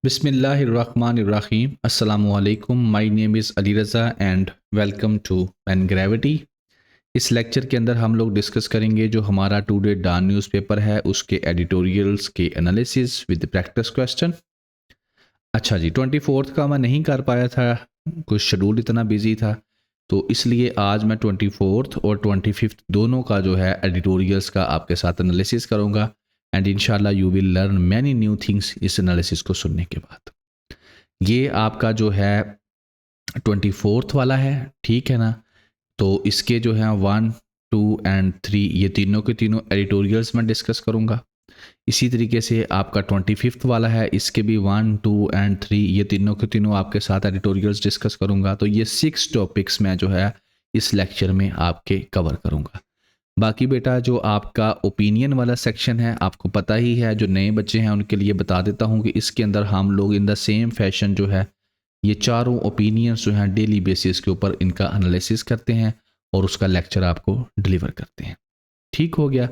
Bismillahirrahmanirrahim. Assalamu alaikum. My name is Ali Raza and welcome to Man Gravity. इस lecture के अंदर हम लोग डिस्कस करेंगे जो हमारा टुडे डॉन न्यूज़पेपर है उसके एडिटोरियल्स के एनालिसिस विद प्रैक्टिस क्वेश्चन। अच्छा जी, 24 का मैं नहीं कर पाया था, कुछ शेड्यूल इतना बिजी था, तो इसलिए आज मैं 24 और 25 दोनों का जो है एडिटोरियल्स का आपके साथ एनालिसिस करूँगा एंड इंशाल्लाह you will learn many new things इस एनालिसिस को सुनने के बाद। ये आपका जो है 24 वाला है, ठीक है ना। तो इसके जो है 1, 2 एंड 3 ये तीनों के तीनों एडिटोरियल्स मैं डिस्कस करूँगा। इसी तरीके से आपका 25 वाला है, इसके भी 1, 2 एंड 3 ये तीनों के तीनों आपके साथ एडिटोरियल्स डिस्कस करूँगा। तो ये 6 टॉपिक्स मैं जो है इस लेक्चर में आपके कवर करूँगा। बाकी बेटा जो आपका ओपिनियन वाला सेक्शन है आपको पता ही है, जो नए बच्चे हैं उनके लिए बता देता हूँ कि इसके अंदर हम लोग इन द सेम फैशन जो है ये चारों ओपिनियंस जो हैं डेली बेसिस के ऊपर इनका एनालिसिस करते हैं और उसका लेक्चर आपको डिलीवर करते हैं। ठीक हो गया,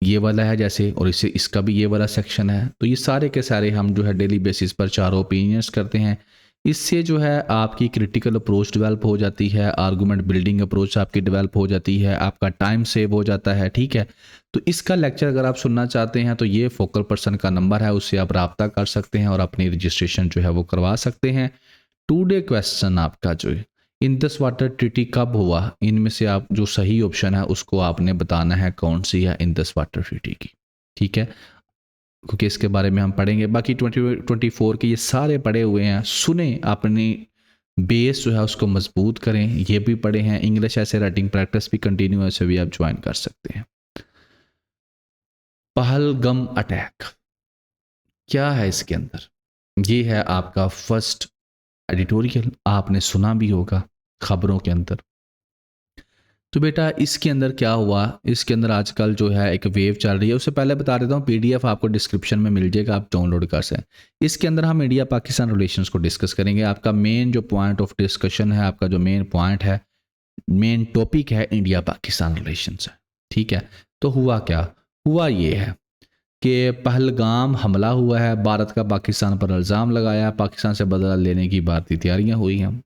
ये वाला है जैसे, और इससे इसका भी ये वाला सेक्शन है। तो ये सारे के सारे हम जो है डेली बेसिस पर चारों ओपिनियंस करते हैं। इससे जो है आपकी क्रिटिकल अप्रोच डेवलप हो जाती है, आर्गूमेंट बिल्डिंग अप्रोच आपकी डेवलप हो जाती है, आपका टाइम सेव हो जाता है, ठीक है। तो इसका लेक्चर अगर आप सुनना चाहते हैं तो ये फोकल पर्सन का नंबर है, उससे आप रब्ता कर सकते हैं और अपनी रजिस्ट्रेशन जो है वो करवा सकते हैं। टुडे क्वेश्चन आपका जो है इंडस वाटर ट्रीटी कब हुआ, इनमें से आप जो सही ऑप्शन है उसको आपने बताना है कौन सी है इंडस वाटर ट्रीटी की, ठीक है, क्योंकि इसके बारे में हम पढ़ेंगे। बाकी 24 के ये सारे पढ़े हुए हैं, सुने, अपनी बेस जो है उसको मजबूत करें, ये भी पढ़े हैं। इंग्लिश ऐसे राइटिंग प्रैक्टिस भी कंटिन्यू ऐसे भी आप ज्वाइन कर सकते हैं। पहलगम अटैक क्या है इसके अंदर, ये है आपका फर्स्ट एडिटोरियल, आपने सुना भी होगा खबरों के अंदर। तो बेटा इसके अंदर क्या हुआ, इसके अंदर आजकल जो है एक वेव चल रही है। उससे पहले बता देता हूँ, पीडीएफ आपको डिस्क्रिप्शन में मिल जाएगा, आप डाउनलोड कर सकते। इसके अंदर हम इंडिया पाकिस्तान रिलेशंस को डिस्कस करेंगे। आपका मेन जो पॉइंट ऑफ डिस्कशन है, आपका जो मेन पॉइंट है, मेन टॉपिक है इंडिया पाकिस्तान रिलेशंस है, ठीक है। तो हुआ क्या, हुआ ये है कि पहलगाम हमला हुआ है, भारत का पाकिस्तान पर इल्ज़ाम लगाया, पाकिस्तान से बदला लेने की भारतीय तैयारियां हुई हैं।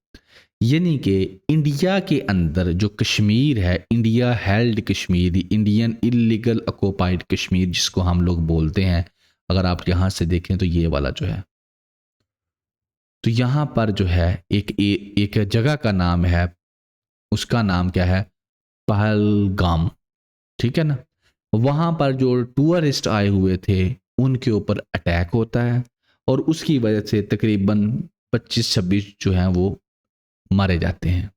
यानी कि इंडिया के अंदर जो कश्मीर है, India held Kashmir, Indian illegal occupied Kashmir जिसको हम लोग बोलते हैं, अगर आप यहाँ से देखें तो ये वाला जो है, तो यहाँ पर जो है एक जगह का नाम है, उसका नाम क्या है, पहलगाम, ठीक है ना। वहाँ पर जो टूरिस्ट आए हुए थे उनके ऊपर अटैक होता है और उसकी वजह से तकरीबन 25-26 जो हैं वो मारे जाते हैं।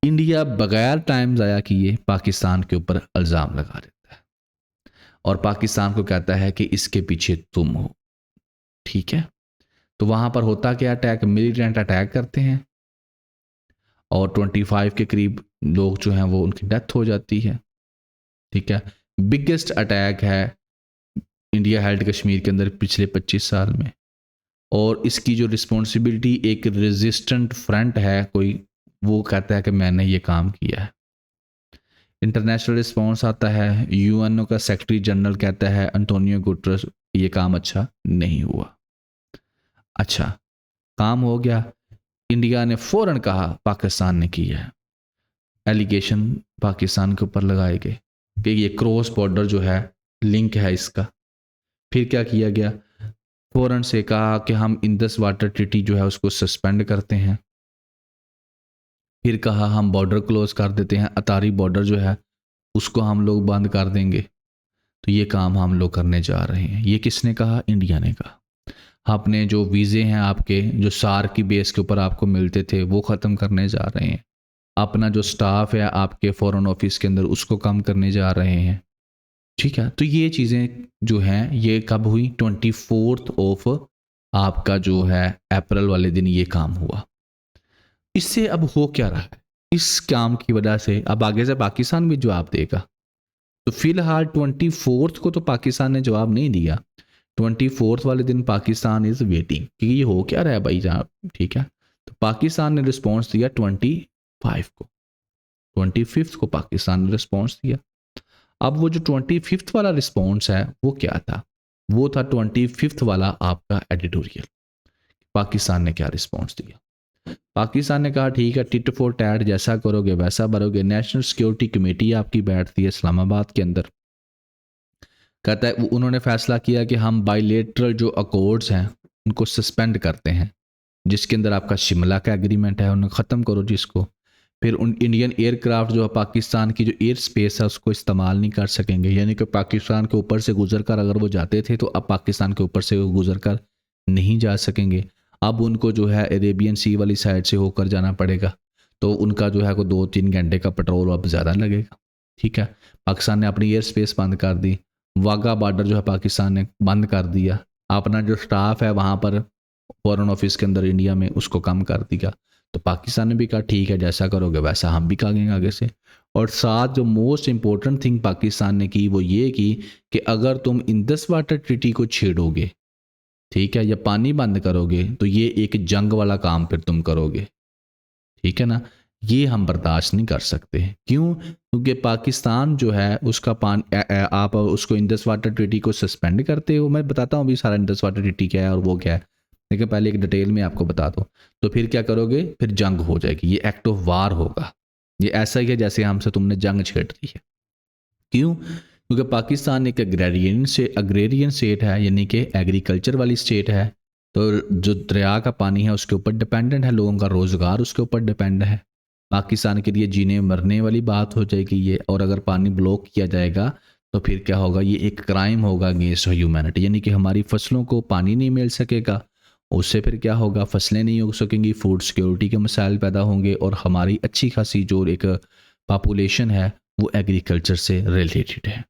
इंडिया बगैर टाइम ज़ाया किए पाकिस्तान के ऊपर इल्ज़ाम लगा देता है और पाकिस्तान को कहता है कि इसके पीछे तुम हो, ठीक है। तो वहाँ पर होता क्या, अटैक, मिलिटेंट अटैक करते हैं और 25 के करीब लोग जो हैं वो उनकी डेथ हो जाती है, ठीक है। बिगेस्ट अटैक है इंडिया हेल्ड कश्मीर के अंदर पिछले 25 साल में, और इसकी जो रिस्पॉन्सिबिलिटी एक रेजिस्टेंट फ्रंट है कोई, वो कहता है कि मैंने ये काम किया है। इंटरनेशनल रिस्पॉन्स आता है, यूएनओ का सेक्रेटरी जनरल कहता है अंटोनियो गुटरेस ये काम अच्छा नहीं हुआ। अच्छा, काम हो गया, इंडिया ने फौरन कहा पाकिस्तान ने किया है, एलिगेशन पाकिस्तान के ऊपर लगाए गए कि ये क्रॉस बॉर्डर जो है लिंक है इसका। फिर क्या किया गया, फौरन से कहा कि हम इंडस वाटर ट्रीटी जो है उसको सस्पेंड करते हैं। फिर कहा हम बॉर्डर क्लोज कर देते हैं, अतारी बॉर्डर जो है उसको हम लोग बंद कर देंगे। तो ये काम हम लोग करने जा रहे हैं। ये किसने कहा, इंडिया ने कहा। आपने जो वीज़े हैं आपके जो सार की बेस के ऊपर आपको मिलते थे वो ख़त्म करने जा रहे हैं। अपना जो स्टाफ है आपके फॉरेन ऑफिस के अंदर उसको कम करने जा रहे हैं, ठीक है। तो ये चीज़ें जो हैं ये कब हुई, 24 ऑफ आपका जो है अप्रैल वाले दिन ये काम हुआ। इससे अब हो क्या रहा है, इस काम की वजह से अब आगे से पाकिस्तान भी जवाब देगा। तो फिलहाल 24 को तो पाकिस्तान ने जवाब नहीं दिया, 24 वाले दिन पाकिस्तान इज वेटिंग कि ये हो क्या रहा है भाई जहाँ, ठीक है। तो पाकिस्तान ने रिस्पॉन्स दिया 25 को, 25 को पाकिस्तान ने रिस्पॉन्स दिया। अब वो जो 25 वाला रिस्पॉन्स है वो क्या था, वो था 25 वाला आपका एडिटोरियल। पाकिस्तान ने क्या रिस्पॉन्स दिया? पाकिस्तान ने कहा ठीक है, टिट फॉर टैट, जैसा करोगे वैसा भरोगे। नेशनल सिक्योरिटी कमेटी आपकी बैठती है इस्लामाबाद के अंदर, कहता है उन्होंने फैसला किया कि हम बायलेटरल जो अकॉर्ड्स हैं उनको सस्पेंड करते हैं, जिसके अंदर आपका शिमला का एग्रीमेंट है उन्हें ख़त्म करो जिसको। फिर उन इंडियन एयरक्राफ्ट जो है पाकिस्तान की जो एयर स्पेस है उसको इस्तेमाल नहीं कर सकेंगे, यानी कि पाकिस्तान के ऊपर से गुजर कर अगर वो जाते थे तो अब पाकिस्तान के ऊपर से वो गुजर कर नहीं जा सकेंगे। अब उनको जो है अरेबियन सी वाली साइड से होकर जाना पड़ेगा, तो उनका जो है को 2-3 घंटे का पेट्रोल अब ज़्यादा लगेगा। ठीक है, पाकिस्तान ने अपनी एयर स्पेस बंद कर दी, वाघा बॉर्डर जो है पाकिस्तान ने बंद कर दिया, अपना जो स्टाफ है वहाँ पर फॉरेन ऑफिस के अंदर इंडिया में उसको कम कर दिया। तो पाकिस्तान ने भी कहा ठीक है, जैसा करोगे वैसा हम भी करेंगे आगे से। और साथ जो मोस्ट इंपॉर्टेंट थिंग पाकिस्तान ने की वो ये की कि अगर तुम इंडस वाटर ट्रीटी को छेड़ोगे, ठीक है, या पानी बंद करोगे, तो ये एक जंग वाला काम फिर तुम करोगे। ठीक है ना, ये हम बर्दाश्त नहीं कर सकते। क्यों? क्योंकि पाकिस्तान जो है उसका आप उसको इंडस वाटर ट्रीटी को सस्पेंड करते हो। मैं बताता हूँ अभी सारा इंडस वाटर ट्रीटी क्या है और वो क्या है, लेकिन पहले एक डिटेल में आपको बता दो। तो फिर क्या करोगे, फिर जंग हो जाएगी, ये एक्ट ऑफ वार होगा। ये ऐसा ही है जैसे हमसे तुमने जंग छेड़ दी है। क्यों? क्योंकि पाकिस्तान एक अग्रेरियन स्टेट है, यानी कि एग्रीकल्चर वाली स्टेट है। तो जो दरिया का पानी है उसके ऊपर डिपेंडेंट है, लोगों का रोज़गार उसके ऊपर डिपेंड है। पाकिस्तान के लिए जीने मरने वाली बात हो जाएगी ये। और अगर पानी ब्लॉक किया जाएगा तो फिर क्या होगा, ये एक क्राइम होगा अगेंस्ट ह्यूमैनिटी, यानी कि हमारी फसलों को पानी नहीं मिल सकेगा। उससे फिर क्या होगा, फसलें नहीं हो सकेंगी, फूड सिक्योरिटी के मसाइल पैदा होंगे, और हमारी अच्छी खासी जो एक पॉपुलेशन है वो एग्रीकल्चर से रिलेटेड है।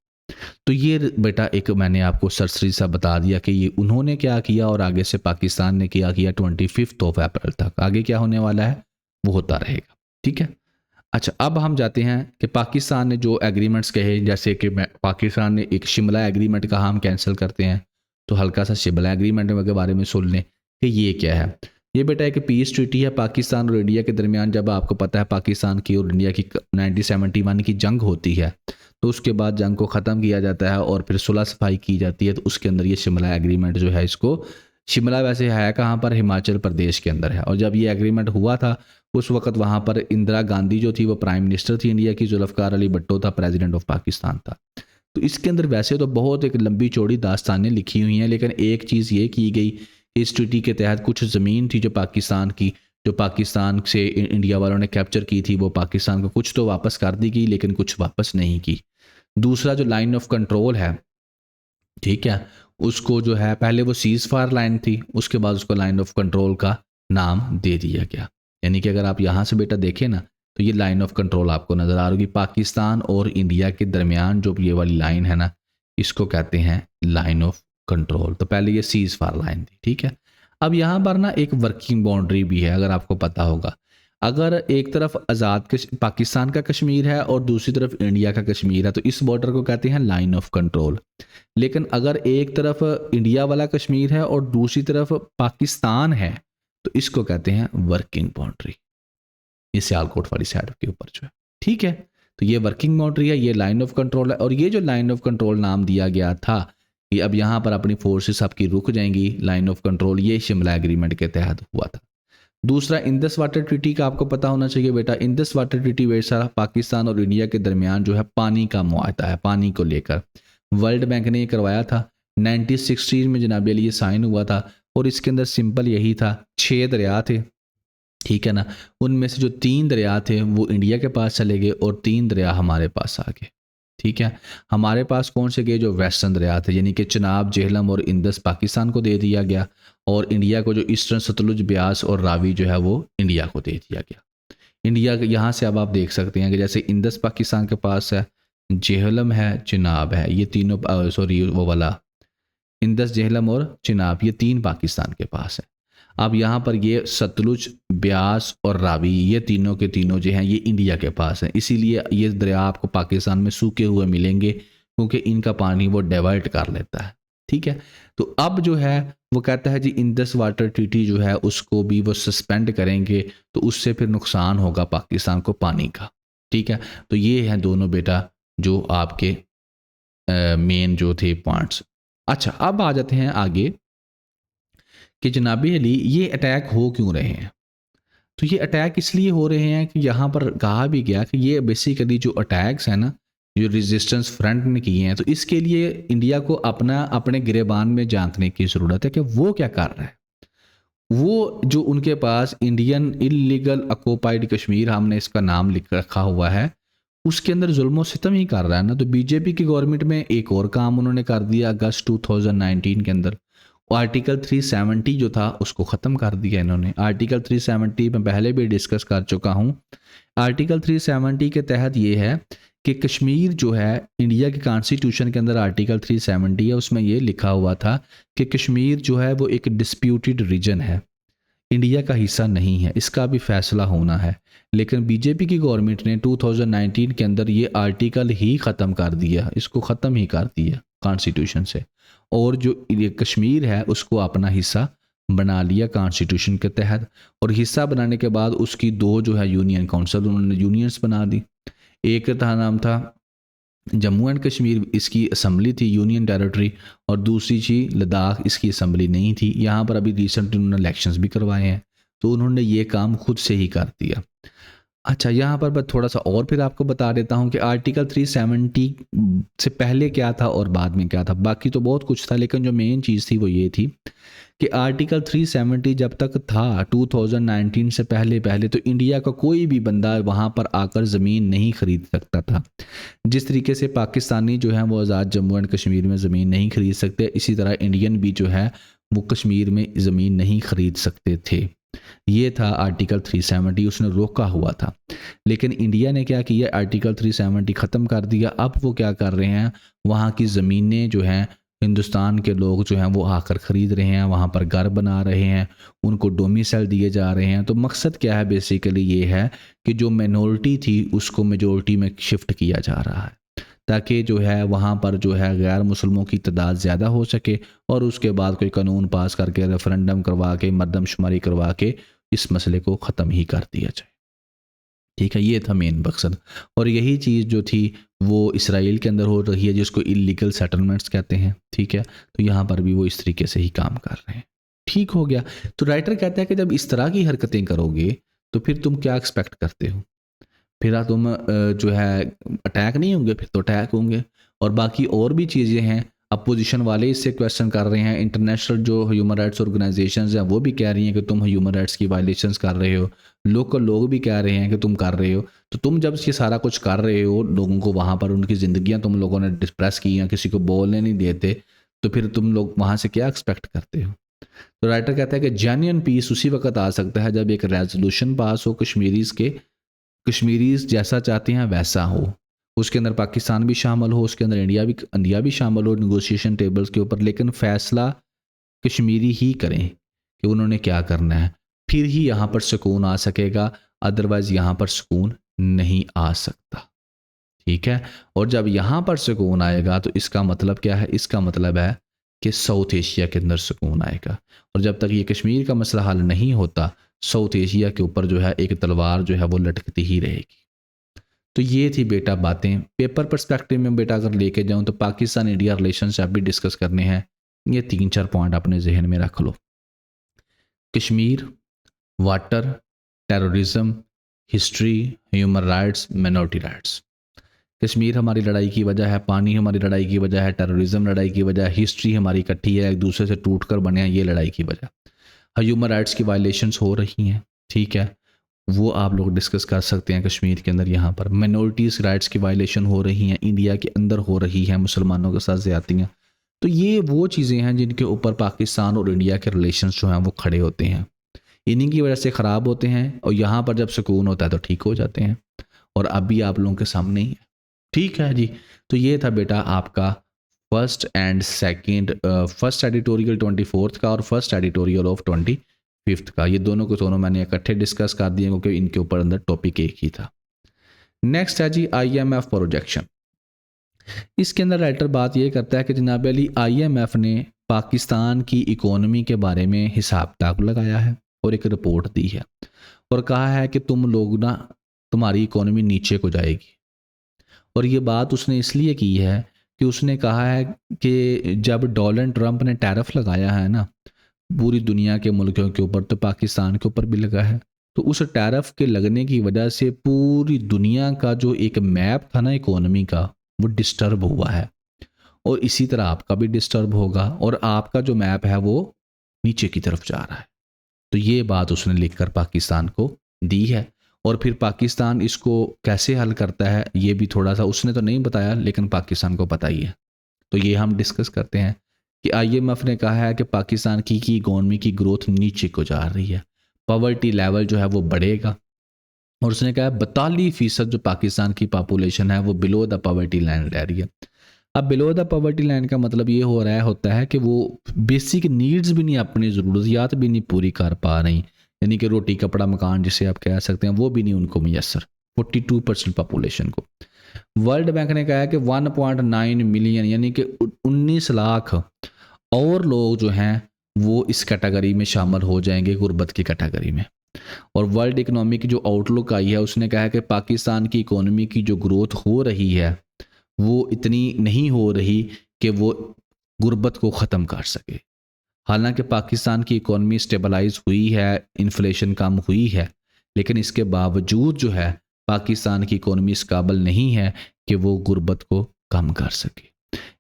तो ये बेटा एक मैंने आपको सरसरी सा बता दिया कि ये उन्होंने क्या किया और आगे से पाकिस्तान ने क्या किया 25 अप्रैल तक। आगे क्या होने वाला है वो होता रहेगा। ठीक है, अच्छा अब हम जाते हैं कि पाकिस्तान ने जो एग्रीमेंट्स कहे, जैसे कि पाकिस्तान ने एक शिमला एग्रीमेंट कहा हम कैंसिल करते हैं, तो हल्का सा शिमला एग्रीमेंट के बारे में सुन लें कि ये क्या है। ये बेटा एक पीस ट्रीटी है पाकिस्तान और इंडिया के दरमियान। जब आपको पता है पाकिस्तान की और इंडिया की 1971 की जंग होती है, तो उसके बाद जंग को ख़त्म किया जाता है और फिर सुलह सफाई की जाती है। तो उसके अंदर ये शिमला एग्रीमेंट जो है, इसको शिमला वैसे है कहाँ पर, हिमाचल प्रदेश के अंदर है। और जब ये एग्रीमेंट हुआ था उस वक्त वहाँ पर इंदिरा गांधी जो थी वो प्राइम मिनिस्टर थी इंडिया की, जुल्फ़िकार अली भुट्टो था प्रेसिडेंट ऑफ पाकिस्तान था। तो इसके अंदर वैसे तो बहुत एक लंबी चौड़ी दास्तानें लिखी हुई हैं, लेकिन एक चीज़ ये की गई, इस ट्रीटी के तहत कुछ ज़मीन थी जो पाकिस्तान की, जो पाकिस्तान से इंडिया वालों ने कैप्चर की थी, वो पाकिस्तान को कुछ तो वापस कर दी गई लेकिन कुछ वापस नहीं की। दूसरा जो लाइन ऑफ कंट्रोल है, ठीक है, उसको जो है पहले वो सीज फायर लाइन थी, उसके बाद उसको लाइन ऑफ कंट्रोल का नाम दे दिया गया। यानी कि अगर आप यहाँ से बेटा देखें ना, तो ये लाइन ऑफ कंट्रोल आपको नज़र आ रही है। पाकिस्तान और इंडिया के दरमियान जो ये वाली लाइन है ना, इसको कहते हैं लाइन ऑफ कंट्रोल। तो पहले ये सीज फायर लाइन थी। ठीक है, अब यहाँ पर ना एक वर्किंग बाउंड्री भी है, अगर आपको पता होगा। अगर एक तरफ आज़ाद पाकिस्तान का कश्मीर है और दूसरी तरफ इंडिया का कश्मीर है, तो इस बॉर्डर को कहते हैं लाइन ऑफ कंट्रोल। लेकिन अगर एक तरफ इंडिया वाला कश्मीर है और दूसरी तरफ पाकिस्तान है, तो इसको कहते हैं वर्किंग बाउंड्री। ये सियालकोट वाली साइड के ऊपर जो है, ठीक है, तो ये वर्किंग बाउंड्री है, ये लाइन ऑफ कंट्रोल है। और ये जो लाइन ऑफ कंट्रोल नाम दिया गया था कि अब यहाँ पर अपनी फोर्सेस आपकी रुक जाएंगी, लाइन ऑफ कंट्रोल, ये शिमला एग्रीमेंट के तहत हुआ था। दूसरा इंडस वाटर ट्रीटी का आपको पता होना चाहिए बेटा। इंडस वाटर ट्रीटी वैसा पाकिस्तान और इंडिया के दरमियान जो है पानी का मुआहदा है, पानी को लेकर। वर्ल्ड बैंक ने ये करवाया था 1960 में, जनाब अली ये साइन हुआ था। और इसके अंदर सिंपल यही था, 6 दरिया थे, ठीक है ना, उनमें से जो 3 दरिया थे वो इंडिया के पास चले गए और 3 दरिया हमारे पास आ गए। ठीक है, हमारे पास कौन से गए, जो वेस्टर्न दरिया थे, यानी कि चनाब, जेहलम और इंदस पाकिस्तान को दे दिया गया, और इंडिया को जो ईस्टर्न सतलुज, ब्यास और रावी जो है वो इंडिया को दे दिया गया। इंडिया यहाँ से अब आप देख सकते हैं कि जैसे इंदस पाकिस्तान के पास है, जेहलम है, चिनाब है, ये तीनों वो वाला इंदस, जेहलम और चिनाब, ये 3 पाकिस्तान के पास है। अब यहाँ पर ये सतलुज, ब्यास और रावी, ये तीनों के तीनों जो हैं ये इंडिया के पास हैं। इसीलिए ये दरिया आपको पाकिस्तान में सूखे हुए मिलेंगे, क्योंकि इनका पानी वो डाइवर्ट कर लेता है। ठीक है, तो अब जो है वो कहता है जी इंडस वाटर ट्रीटी जो है उसको भी वो सस्पेंड करेंगे, तो उससे फिर नुकसान होगा पाकिस्तान को पानी का। ठीक है, तो ये हैं दोनों बेटा जो आपके मेन जो थे पॉइंट्स। अच्छा अब आ जाते हैं आगे कि जनाबी अली ये अटैक हो क्यों रहे हैं। तो ये अटैक इसलिए हो रहे हैं कि यहाँ पर कहा भी गया कि ये बेसिकली जो अटैक्स हैं ना, जो रेजिस्टेंस फ्रंट ने किए हैं, तो इसके लिए इंडिया को अपने गिरेबान में झांकने की ज़रूरत है कि वो क्या कर रहा है। वो जो उनके पास इंडियन इलीगल ऑक्युपाइड कश्मीर, हमने इसका नाम लिख रखा हुआ है, उसके अंदर जुल्म सितम ही कर रहा है ना। तो बीजेपी की गवर्नमेंट में एक और काम उन्होंने कर दिया अगस्त 2019 के अंदर, आर्टिकल 370 जो था उसको ख़त्म कर दिया इन्होंने। आर्टिकल 370 मैं पहले भी डिस्कस कर चुका हूँ। आर्टिकल 370 के तहत ये है कि कश्मीर जो है, इंडिया के कॉन्स्टिट्यूशन के अंदर आर्टिकल 370 है, उसमें ये लिखा हुआ था कि कश्मीर जो है वो एक डिस्प्यूटेड रीजन है, इंडिया का हिस्सा नहीं है, इसका भी फैसला होना है। लेकिन बीजेपी की गवर्नमेंट ने 2019 के अंदर ये आर्टिकल ही ख़त्म कर दिया, इसको ख़त्म ही कर दिया कॉन्स्टिट्यूशन से, और जो कश्मीर है उसको अपना हिस्सा बना लिया कॉन्स्टिट्यूशन के तहत। और हिस्सा बनाने के बाद उसकी दो जो है यूनियन काउंसिल, उन्होंने यूनियंस बना दी। एक था नाम था जम्मू एंड कश्मीर, इसकी असम्बली थी यूनियन टेरिटरी, और दूसरी थी लद्दाख, इसकी असम्बली नहीं थी। यहाँ पर अभी रिसेंटली उन्होंने इलेक्शंस भी करवाए हैं, तो उन्होंने ये काम खुद से ही कर दिया। अच्छा, यहाँ पर मैं थोड़ा सा और फिर आपको बता देता हूँ कि आर्टिकल 370 से पहले क्या था और बाद में क्या था। बाकी तो बहुत कुछ था, लेकिन जो मेन चीज़ थी वो ये थी कि आर्टिकल 370 जब तक था 2019 से पहले तो इंडिया का कोई भी बंदा वहाँ पर आकर ज़मीन नहीं खरीद सकता था। जिस तरीके से पाकिस्तानी जो है वो आज़ाद जम्मू एंड कश्मीर में ज़मीन नहीं खरीद सकते, इसी तरह इंडियन भी जो है वो कश्मीर में ज़मीन नहीं खरीद सकते थे। ये था आर्टिकल 370, उसने रोका हुआ था। लेकिन इंडिया ने क्या किया, आर्टिकल 370 ख़त्म कर दिया। अब वो क्या कर रहे हैं, वहाँ की ज़मीनें जो हैं हिंदुस्तान के लोग जो हैं वो आकर ख़रीद रहे हैं, वहाँ पर घर बना रहे हैं, उनको डोमिसाइल दिए जा रहे हैं। तो मकसद क्या है, बेसिकली ये है कि जो माइनॉरिटी थी उसको मेजॉरिटी में शिफ्ट किया जा रहा है, ताकि जो है वहाँ पर जो है गैर मुसलमों की तादाद ज़्यादा हो सके, और उसके बाद कोई कानून पास करके रेफरेंडम करवा के मरदमशुमारी करवा के इस मसले को ख़त्म ही कर दिया जाए। ठीक है, ये था मेन मकसद। और यही चीज़ जो थी वो इसराइल के अंदर हो रही है, जिसको इलीगल सेटलमेंट्स कहते हैं। ठीक है, तो यहाँ पर भी वो इस तरीके से ही काम कर रहे हैं। ठीक हो गया। तो राइटर कहता है कि जब इस तरह की हरकतें करोगे तो फिर तुम क्या एक्सपेक्ट करते हो, फिर तुम जो है अटैक नहीं होंगे, फिर तो अटैक होंगे। और बाकी और भी चीज़ें हैं, अपोजिशन वाले इससे क्वेश्चन कर रहे हैं, इंटरनेशनल जो ह्यूमन राइट्स ऑर्गेनाइजेशंस हैं वो भी कह रही हैं कि तुम ह्यूमन राइट्स की वायलेशंस कर रहे हो, लोकल लोग भी कह रहे हैं कि तुम कर रहे हो। तो तुम जब ये सारा कुछ कर रहे हो, लोगों को वहाँ पर उनकी ज़िंदगियाँ तुम लोगों ने डिस्प्रेस की हैं, किसी को बोलने नहीं देते, तो फिर तुम लोग वहाँ से क्या एक्सपेक्ट करते हो। तो राइटर कहता है कि जेन्युइन पीस उसी वक्त आ सकता है जब एक रेजोल्यूशन पास हो, कश्मीरीज जैसा चाहते हैं वैसा हो, उसके अंदर पाकिस्तान भी शामिल हो, उसके अंदर इंडिया भी शामिल हो निगोशिएशन टेबल्स के ऊपर, लेकिन फैसला कश्मीरी ही करें कि उन्होंने क्या करना है, फिर ही यहाँ पर सुकून आ सकेगा, अदरवाइज यहाँ पर सुकून नहीं आ सकता। ठीक है, और जब यहाँ पर सुकून आएगा तो इसका मतलब क्या है, इसका मतलब है कि साउथ एशिया के अंदर सुकून आएगा। और जब तक ये कश्मीर का मसला हल नहीं होता, साउथ एशिया के ऊपर जो है एक तलवार जो है वो लटकती ही रहेगी। तो ये थी बेटा बातें। पेपर पर्सपेक्टिव में बेटा अगर लेके जाऊं तो पाकिस्तान इंडिया रिलेशनशिप भी डिस्कस करने हैं। ये 3-4 पॉइंट अपने जहन में रख लो। Kashmir, water, terrorism, history, human rights, minority rights. Kashmir हमारी लड़ाई की वजह है, पानी हमारी लड़ाई की वजह है, टेररिज्म लड़ाई की वजह है, हिस्ट्री हमारी इकट्ठी है, एक दूसरे से टूट कर बने हैं, ये लड़ाई की वजह। ह्यूमन राइट्स की वायलेशंस हो रही हैं, ठीक है, वो आप लोग डिस्कस कर सकते हैं कश्मीर के अंदर। यहाँ पर माइनॉरिटीज़ राइट्स की वायलेशन हो रही हैं, इंडिया के अंदर हो रही हैं, मुसलमानों के साथ ज़्यादतियाँ। तो ये वो चीज़ें हैं जिनके ऊपर पाकिस्तान और इंडिया के रिलेशंस जो हैं वो खड़े होते हैं, इन्हीं की वजह से ख़राब होते हैं, और यहाँ पर जब सुकून होता है तो ठीक हो जाते हैं। और अभी आप लोगों के सामने ही है। ठीक है जी, तो ये था बेटा आपका फर्स्ट एडिटोरियल 24 का और फर्स्ट एडिटोरियल ऑफ 25 का। ये दोनों को दोनों मैंने इकट्ठे डिस्कस कर दिए क्योंकि इनके ऊपर अंदर टॉपिक एक ही था। नेक्स्ट है जी IMF प्रोजेक्शन। इसके अंदर राइटर बात ये करता है कि जनाब अली IMF ने पाकिस्तान की इकोनॉमी के बारे में हिसाब किताब लगाया है और एक रिपोर्ट दी है और कहा है कि तुम लोग ना, तुम्हारी इकोनॉमी नीचे को जाएगी। और ये बात उसने इसलिए की है कि उसने कहा है कि जब डोनाल्ड ट्रंप ने टैरिफ लगाया है ना, पूरी दुनिया के मुल्कों के ऊपर, तो पाकिस्तान के ऊपर भी लगा है। तो उस टैरिफ के लगने की वजह से पूरी दुनिया का जो एक मैप था ना इकोनॉमी का, वो डिस्टर्ब हुआ है। और इसी तरह आपका भी डिस्टर्ब होगा, और आपका जो मैप है वो नीचे की तरफ जा रहा है। तो ये बात उसने लिखकर पाकिस्तान को दी है। और फिर पाकिस्तान इसको कैसे हल करता है ये भी थोड़ा सा उसने तो नहीं बताया, लेकिन पाकिस्तान को पता ही है। तो ये हम डिस्कस करते हैं कि IMF ने कहा है कि पाकिस्तान की इकोनॉमी की ग्रोथ नीचे को जा रही है, पॉवर्टी लेवल जो है वो बढ़ेगा। और उसने कहा 42% जो पाकिस्तान की पॉपुलेशन है वो बिलो द पॉवर्टी लाइन रह रही है। अब बिलो द पॉवर्टी लाइन का मतलब ये होता है कि वो बेसिक नीड्स भी नहीं, अपनी ज़रूरियात भी नहीं पूरी कर पा रही, यानी कि रोटी कपड़ा मकान जिसे आप कह सकते हैं वो भी नहीं उनको मैसर, 42% पॉपुलेशन को। वर्ल्ड बैंक ने कहा है कि 1.9 मिलियन यानी कि 19 लाख और लोग जो हैं वो इस कैटेगरी में शामिल हो जाएंगे, गुर्बत की कैटेगरी में। और वर्ल्ड इकोनॉमी की जो आउटलुक आई है उसने कहा है कि पाकिस्तान की इकोनॉमी की जो ग्रोथ हो रही है वो इतनी नहीं हो रही कि वो गुर्बत को ख़त्म कर सके। हालांकि पाकिस्तान की इकोनॉमी स्टेबलाइज हुई है, इन्फ्लेशन कम हुई है, लेकिन इसके बावजूद जो है पाकिस्तान की इकोनॉमी इस काबिल नहीं है कि वो गुर्बत को कम कर सके।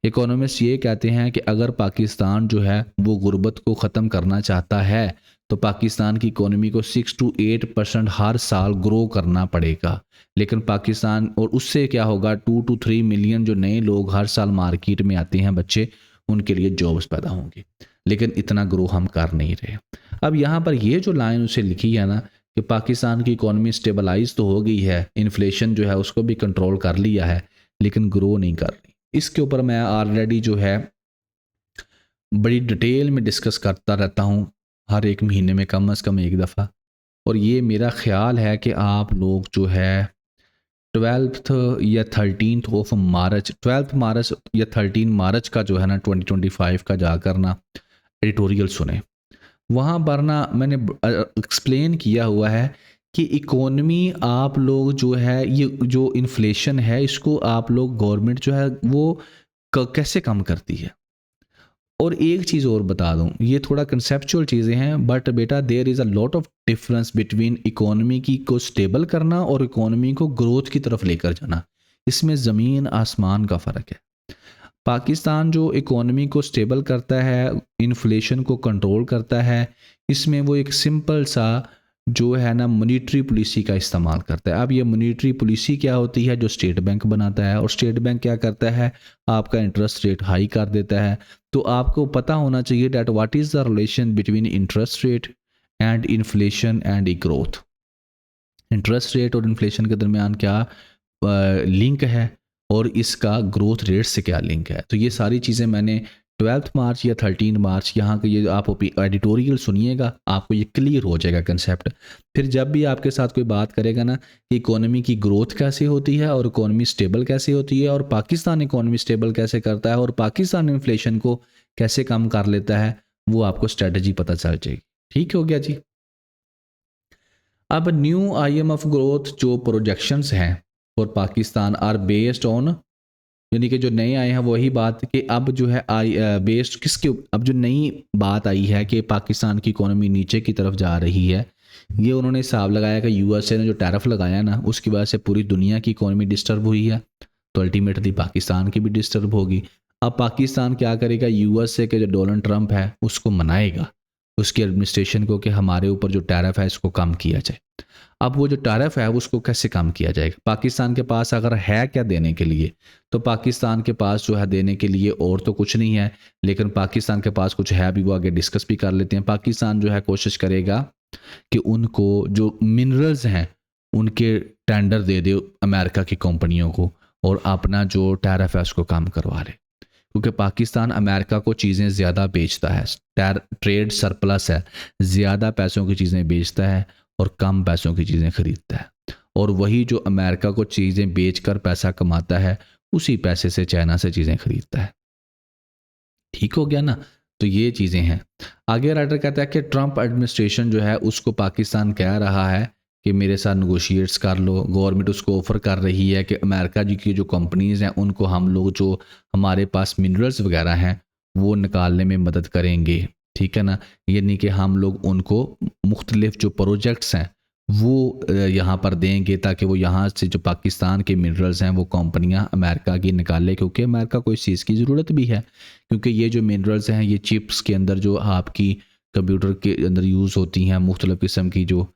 इकोनॉमिस्ट ये कहते हैं कि अगर पाकिस्तान जो है वो गुर्बत को ख़त्म करना चाहता है तो पाकिस्तान की इकोनॉमी को 6 to 8% हर साल ग्रो करना पड़ेगा। लेकिन पाकिस्तान, और उससे क्या होगा, 2 to 3 मिलियन जो नए लोग हर साल मार्केट में आते हैं बच्चे, उनके लिए जॉब्स पैदा होंगी। लेकिन इतना ग्रो हम कर नहीं रहे। अब यहाँ पर ये जो लाइन उसे लिखी है ना कि पाकिस्तान की इकोनॉमी स्टेबलाइज तो हो गई है, इन्फ्लेशन जो है उसको भी कंट्रोल कर लिया है, लेकिन ग्रो नहीं कर रही। इसके ऊपर मैं ऑलरेडी जो है बड़ी डिटेल में डिस्कस करता रहता हूँ, हर एक महीने में कम से कम एक दफ़ा। और ये मेरा ख्याल है कि आप लोग जो है 12th या 13th ऑफ मार्च, 12 मार्च या 13 मार्च का जो है ना 2025 का जाकर ना एडिटोरियल सुने। वहाँ पर ना मैंने एक्सप्लेन किया हुआ है कि इकोनॉमी आप लोग जो है, ये जो इन्फ्लेशन है इसको आप लोग गवर्नमेंट जो है वो कैसे कम करती है। और एक चीज़ और बता दूं, ये थोड़ा कंसेप्चुअल चीज़ें हैं, बट बेटा there is a lot of difference between economy की को स्टेबल करना और इकोनॉमी को ग्रोथ की तरफ लेकर जाना। इसमें ज़मीन आसमान का फ़र्क है। पाकिस्तान जो इकोनॉमी को स्टेबल करता है, इन्फ्लेशन को कंट्रोल करता है, इसमें वो एक सिंपल सा जो है ना मॉनेटरी पॉलिसी का इस्तेमाल करता है। अब ये मॉनेटरी पॉलिसी क्या होती है, जो स्टेट बैंक बनाता है, और स्टेट बैंक क्या करता है, आपका इंटरेस्ट रेट हाई कर देता है। तो आपको पता होना चाहिए that what is the relation between interest rate and inflation and growth. Interest rate और इन्फ्लेशन के दरमियान क्या लिंक है, और इसका ग्रोथ रेट से क्या लिंक है। तो ये सारी चीज़ें मैंने 12 मार्च या 13 मार्च यहाँ के, ये आप एडिटोरियल सुनिएगा, आपको ये क्लियर हो जाएगा कंसेप्ट। फिर जब भी आपके साथ कोई बात करेगा ना कि इकोनॉमी की ग्रोथ कैसे होती है और इकोनॉमी स्टेबल कैसे होती है, और पाकिस्तान इकोनॉमी स्टेबल कैसे करता है, और पाकिस्तान इन्फ्लेशन को कैसे कम कर लेता है, वो आपको स्ट्रेटजी पता चल जाएगी। ठीक हो गया जी। अब न्यू IMF ग्रोथ जो प्रोजेक्शंस हैं for Pakistan are based on, यानी कि जो नए आए हैं वही बात कि अब जो है बेस्ड किसके, अब जो नई बात आई है कि पाकिस्तान की इकोनॉमी नीचे की तरफ जा रही है, ये उन्होंने हिसाब लगाया कि USA ने जो टैरिफ लगाया ना उसकी वजह से पूरी दुनिया की इकोनॉमी डिस्टर्ब हुई है, तो अल्टीमेटली पाकिस्तान की भी डिस्टर्ब होगी। अब पाकिस्तान क्या करेगा, USA के जो डोनाल्ड ट्रंप है उसको मनाएगा, उसकी एडमिनिस्ट्रेशन को, कि हमारे ऊपर जो टैरिफ है इसको कम किया जाए। अब वो जो टैरिफ है उसको कैसे कम किया जाएगा, पाकिस्तान के पास अगर है क्या देने के लिए, तो पाकिस्तान के पास जो है देने के लिए और तो कुछ नहीं है, लेकिन पाकिस्तान के पास कुछ है भी, वो आगे डिस्कस भी कर लेते हैं। पाकिस्तान जो है कोशिश करेगा कि उनको जो मिनरल्स हैं उनके टेंडर दे दे अमेरिका की कंपनियों को, और अपना जो टैरिफ है उसको कम करवा ले, क्योंकि पाकिस्तान अमेरिका को चीज़ें ज़्यादा बेचता है, ट्रेड सरप्लस है, ज़्यादा पैसों की चीज़ें बेचता है और कम पैसों की चीज़ें खरीदता है। और वही जो अमेरिका को चीज़ें बेचकर पैसा कमाता है, उसी पैसे से चाइना से चीज़ें खरीदता है। ठीक हो गया ना। तो ये चीज़ें हैं। आगे राइटर कहता है कि ट्रंप एडमिनिस्ट्रेशन जो है उसको पाकिस्तान कह रहा है कि मेरे साथ नेगोशिएट्स कर लो। गवर्नमेंट उसको ऑफ़र कर रही है कि अमेरिका जी की जो कंपनीज़ हैं उनको हम लोग जो हमारे पास मिनरल्स वगैरह हैं वो निकालने में मदद करेंगे। ठीक है ना। यानी कि हम लोग उनको मुख्तलिफ जो प्रोजेक्ट्स हैं वो यहाँ पर देंगे ताकि वो यहाँ से जो पाकिस्तान के मिनरल्स हैं वो कंपनियाँ अमेरिका की निकाले, क्योंकि अमेरिका को इस चीज़ की ज़रूरत भी है। क्योंकि ये जो मिनरल्स हैं ये चिप्स के अंदर जो आपकी कंप्यूटर के अंदर यूज़ होती हैं, मुख्तलिफ़ किस्म की जो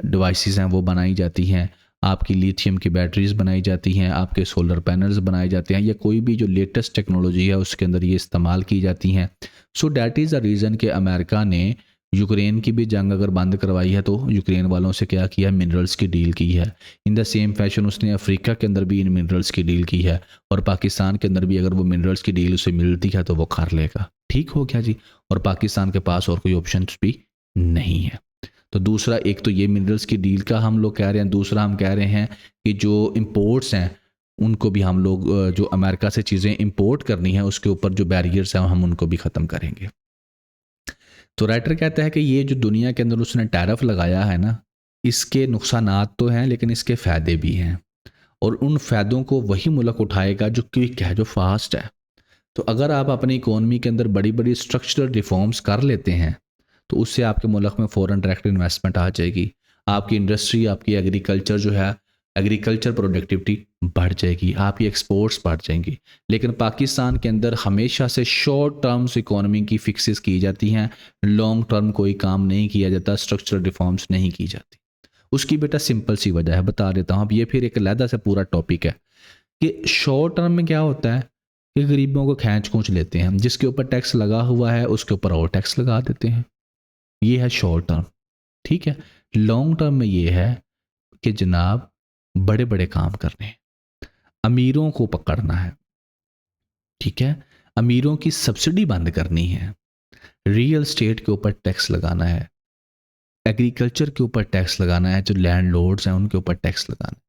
डिवाइसेस हैं वो बनाई जाती हैं, आपकी लिथियम की बैटरीज़ बनाई जाती हैं, आपके सोलर पैनल्स बनाए जाते हैं, या कोई भी जो लेटेस्ट टेक्नोलॉजी है उसके अंदर ये इस्तेमाल की जाती हैं। So that is the reason कि अमेरिका ने यूक्रेन की भी जंग अगर बंद करवाई है तो यूक्रेन वालों से क्या किया, मिनरल्स की डील की है। इन द सेम फैशन उसने अफ्रीका के अंदर भी इन मिनरल्स की डील की है, और पाकिस्तान के अंदर भी अगर वो मिनरल्स की डील उसे मिलती है तो वो कर लेगा। ठीक हो गया जी। और पाकिस्तान के पास और कोई ऑप्शन भी नहीं है। तो दूसरा, एक तो ये मिनरल्स की डील का हम लोग कह रहे हैं, दूसरा हम कह रहे हैं कि जो इम्पोर्ट्स हैं उनको भी हम लोग जो अमेरिका से चीज़ें इंपोर्ट करनी है उसके ऊपर जो बैरियर्स हैं हम उनको भी ख़त्म करेंगे। तो राइटर कहता है कि ये जो दुनिया के अंदर उसने टैरिफ लगाया है ना, इसके नुकसानात तो हैं लेकिन इसके फ़ायदे भी हैं, और उन फ़ायदों को वही मुल्क उठाएगा जो क्विक है, जो फास्ट है। तो अगर आप अपनी इकोनॉमी के अंदर बड़ी बड़ी स्ट्रक्चरल रिफॉर्म्स कर लेते हैं तो उससे आपके मुल्क में फ़ॉरेन डायरेक्ट इन्वेस्टमेंट आ जाएगी, आपकी इंडस्ट्री, आपकी एग्रीकल्चर जो है, एग्रीकल्चर प्रोडक्टिविटी बढ़ जाएगी, आपकी एक्सपोर्ट्स बढ़ जाएंगी। लेकिन पाकिस्तान के अंदर हमेशा से शॉर्ट टर्म्स इकोनॉमी की फिक्सेस की जाती हैं, लॉन्ग टर्म कोई काम नहीं किया जाता, स्ट्रक्चरल रिफॉर्म्स नहीं की जाती। उसकी बेटा सिंपल सी वजह है, बता देता हूँ। अब ये फिर एक अलहदा से पूरा टॉपिक है कि शॉर्ट टर्म में क्या होता है कि गरीबों को खींच खूंच लेते हैं, जिसके ऊपर टैक्स लगा हुआ है उसके ऊपर और टैक्स लगा देते हैं। ये है शॉर्ट टर्म, ठीक है। लॉन्ग टर्म में ये है कि जनाब बड़े बड़े काम करने हैं, अमीरों को पकड़ना है, ठीक है, अमीरों की सब्सिडी बंद करनी है, रियल स्टेट के ऊपर टैक्स लगाना है, एग्रीकल्चर के ऊपर टैक्स लगाना है, जो लैंड लॉर्ड्स हैं उनके ऊपर टैक्स लगाना है।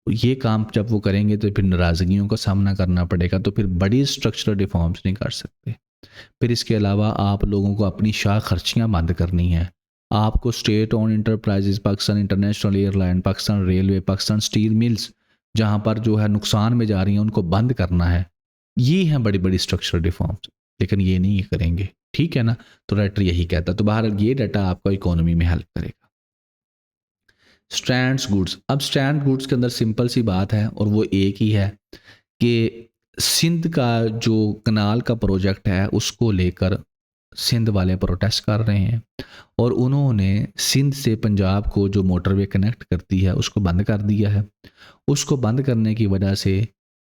तो ये काम जब वो करेंगे तो फिर नाराज़गियों का सामना करना पड़ेगा, तो फिर बड़ी स्ट्रक्चरल रिफॉर्म्स नहीं कर सकते। फिर इसके अलावा आप लोगों को अपनी शाह खर्चियाँ बंद करनी है, आपको state own enterprises, Pakistan international airline, Pakistan railway, Pakistan steel mills जहाँ पर जो है नुकसान में जा रही हैं उनको बंद करना है। ये हैं बड़ी बड़ी स्ट्रक्चरल रिफॉर्म्स, लेकिन ये नहीं करेंगे, ठीक है ना। तो राइटर यही कहता है। तो बहरहाल ये डाटा आपको इकोनॉमी में हेल्प करेगा। स्ट्रैंड्स गुड्स, अब स्ट्रैंड गुड्स के अंदर सिंपल सी बात है और वो एक ही है कि सिंध का जो कनाल का प्रोजेक्ट है उसको लेकर सिंध वाले प्रोटेस्ट कर रहे हैं, और उन्होंने सिंध से पंजाब को जो मोटरवे कनेक्ट करती है उसको बंद कर दिया है। उसको बंद करने की वजह से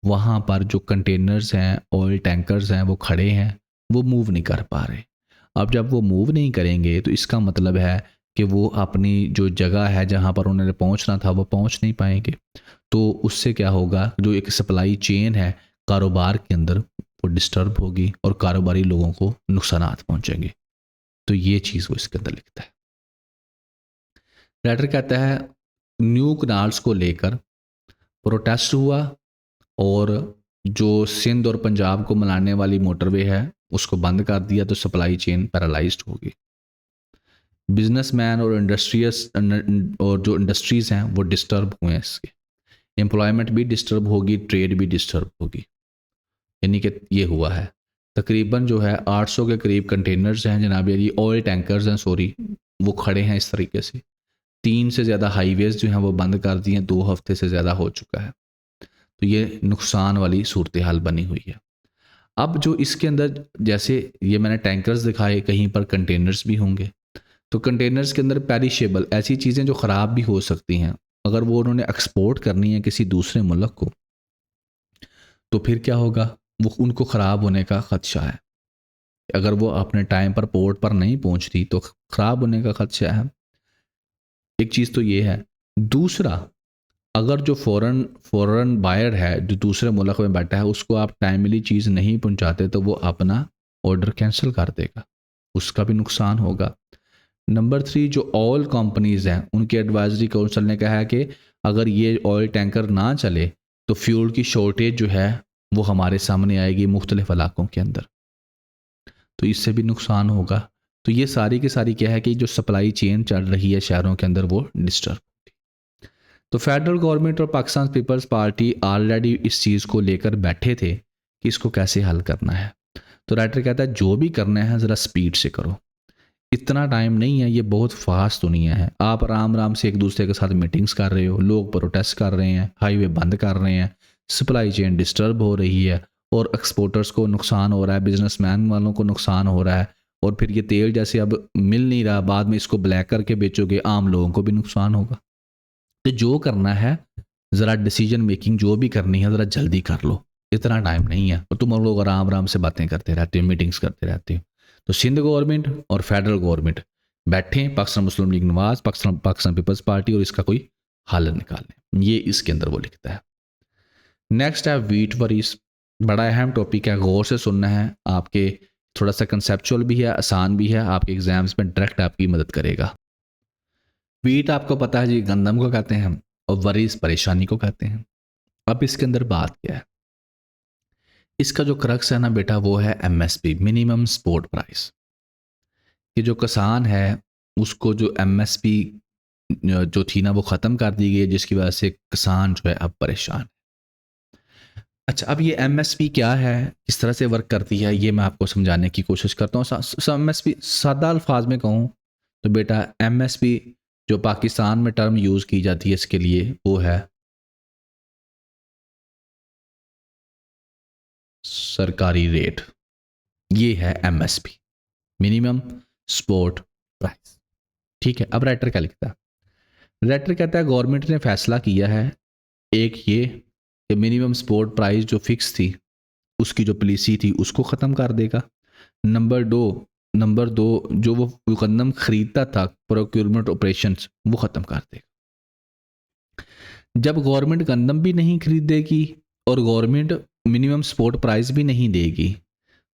वहाँ पर जो कंटेनर्स हैं, ऑयल टैंकर्स हैं, वो खड़े हैं, वो मूव नहीं कर पा रहे। अब जब वो मूव नहीं करेंगे तो इसका मतलब है कि वो अपनी जो जगह है जहाँ पर उन्होंने पहुँचना था वो पहुँच नहीं पाएंगे। तो उससे क्या होगा, जो एक सप्लाई चेन है कारोबार के अंदर वो डिस्टर्ब होगी और कारोबारी लोगों को नुकसानात पहुंचेंगे। तो ये चीज़ वो इसके अंदर लिखता है। राइटर कहता है न्यू कनाल्स को लेकर प्रोटेस्ट हुआ, और जो सिंध और पंजाब को मिलाने वाली मोटरवे है उसको बंद कर दिया, तो सप्लाई चेन पैरालाइज्ड होगी। बिजनेसमैन और इंडस्ट्रियस और जो इंडस्ट्रीज़ हैं वो डिस्टर्ब हुए हैं, इसके एम्प्लॉयमेंट भी डिस्टर्ब होगी, ट्रेड भी डिस्टर्ब होगी। यानी कि ये हुआ है। तकरीबन जो है 800 के करीब कंटेनर्स हैं जनाब, ये ऑयल टैंकर्स हैं, सॉरी, वो खड़े हैं इस तरीके से। 3 से ज़्यादा हाईवेज़ जो हैं वो बंद कर दिए हैं, 2 हफ्ते से ज़्यादा हो चुका है। तो ये नुकसान वाली सूरत हाल बनी हुई है। अब जो इसके अंदर, जैसे ये मैंने टैंकर्स दिखाए, कहीं पर कंटेनर्स भी होंगे, तो कंटेनर्स के अंदर पेरिशेबल ऐसी चीज़ें जो ख़राब भी हो सकती हैं, अगर वो उन्होंने एक्सपोर्ट करनी है किसी दूसरे मुल्क को, तो फिर क्या होगा, वो उनको ख़राब होने का ख़दशा है। अगर वो अपने टाइम पर पोर्ट पर नहीं पहुंचती तो ख़राब होने का ख़दशा है। एक चीज़ तो ये है। दूसरा, अगर जो फ़ॉरेन बायर है जो दूसरे मुल्क में बैठा है उसको आप टाइमली चीज़ नहीं पहुंचाते तो वो अपना ऑर्डर कैंसिल कर देगा, उसका भी नुकसान होगा। नंबर 3, जो ऑयल कंपनीज़ हैं उनकी एडवाइजरी काउंसिल ने कहा है कि अगर ये ऑयल टैंकर ना चले तो फ्यूल की शॉर्टेज जो है वो हमारे सामने आएगी मुख्तलिफ इलाकों के अंदर, तो इससे भी नुकसान होगा। तो ये सारी की सारी क्या है कि जो सप्लाई चेन चल रही है शहरों के अंदर वो डिस्टर्ब होगी। तो फेडरल गवर्नमेंट और पाकिस्तान पीपल्स पार्टी ऑलरेडी इस चीज़ को लेकर बैठे थे कि इसको कैसे हल करना है। तो राइटर कहता है जो भी करना है ज़रा स्पीड से करो, इतना टाइम नहीं है, ये बहुत फास्ट दुनिया है। आप आराम आराम से एक दूसरे के साथ मीटिंग्स कर रहे हो, लोग प्रोटेस्ट कर रहे हैं, हाईवे बंद कर रहे हैं, सप्लाई चेन डिस्टर्ब हो रही है और एक्सपोर्टर्स को नुकसान हो रहा है, बिजनेसमैन वालों को नुकसान हो रहा है। और फिर ये तेल जैसे अब मिल नहीं रहा, बाद में इसको ब्लैक करके बेचोगे, आम लोगों को भी नुकसान होगा। तो जो करना है, ज़रा डिसीजन मेकिंग जो भी करनी है ज़रा जल्दी कर लो, इतना टाइम नहीं है। और तुम लोग आराम आराम से बातें करते रहते हो, मीटिंग्स करते रहते हो। तो सिंध गवर्नमेंट और फेडरल गवर्नमेंट बैठे, Pakistan Muslim League Nawaz, Pakistan Peoples Party, और इसका कोई हल निकालें। ये इसके अंदर वो लिखता है। नेक्स्ट है वीट वरीज। बड़ा अहम टॉपिक है, गौर से सुनना है। आपके थोड़ा सा कंसेप्चुअल भी है, आसान भी है, आपके एग्जाम्स में डायरेक्ट आपकी मदद करेगा। वीट आपको पता है जी, गंदम को कहते हैं, और वरीज परेशानी को कहते हैं। अब इसके अंदर बात क्या है, इसका जो क्रक्स है ना बेटा, वो है एमएसपी, मिनिमम सपोर्ट प्राइस। कि जो किसान है उसको जो एमएसपी जो थी ना वो ख़त्म कर दी गई है, जिसकी वजह से किसान जो है अब परेशान है। अच्छा, अब ये एमएसपी क्या है, किस तरह से वर्क करती है, ये मैं आपको समझाने की कोशिश करता हूँ। एमएसपी सादा अल्फाज में कहूँ तो बेटा, एमएसपी जो पाकिस्तान में टर्म यूज़ की जाती है इसके लिए, वो है सरकारी रेट। ये है एमएसपी, मिनिमम सपोर्ट प्राइस। ठीक है, अब राइटर क्या लिखता है? राइटर कहता है गवर्नमेंट ने फैसला किया है, एक ये कि मिनिमम सपोर्ट प्राइस जो फिक्स थी, उसकी जो पॉलिसी थी उसको ख़त्म कर देगा। नंबर दो जो वो गंदम खरीदता था, प्रोक्योरमेंट ऑपरेशंस, वो ख़त्म कर देगा। जब गवर्नमेंट गंदम भी नहीं खरीदेगी और गवर्नमेंट मिनिमम सपोर्ट प्राइस भी नहीं देगी,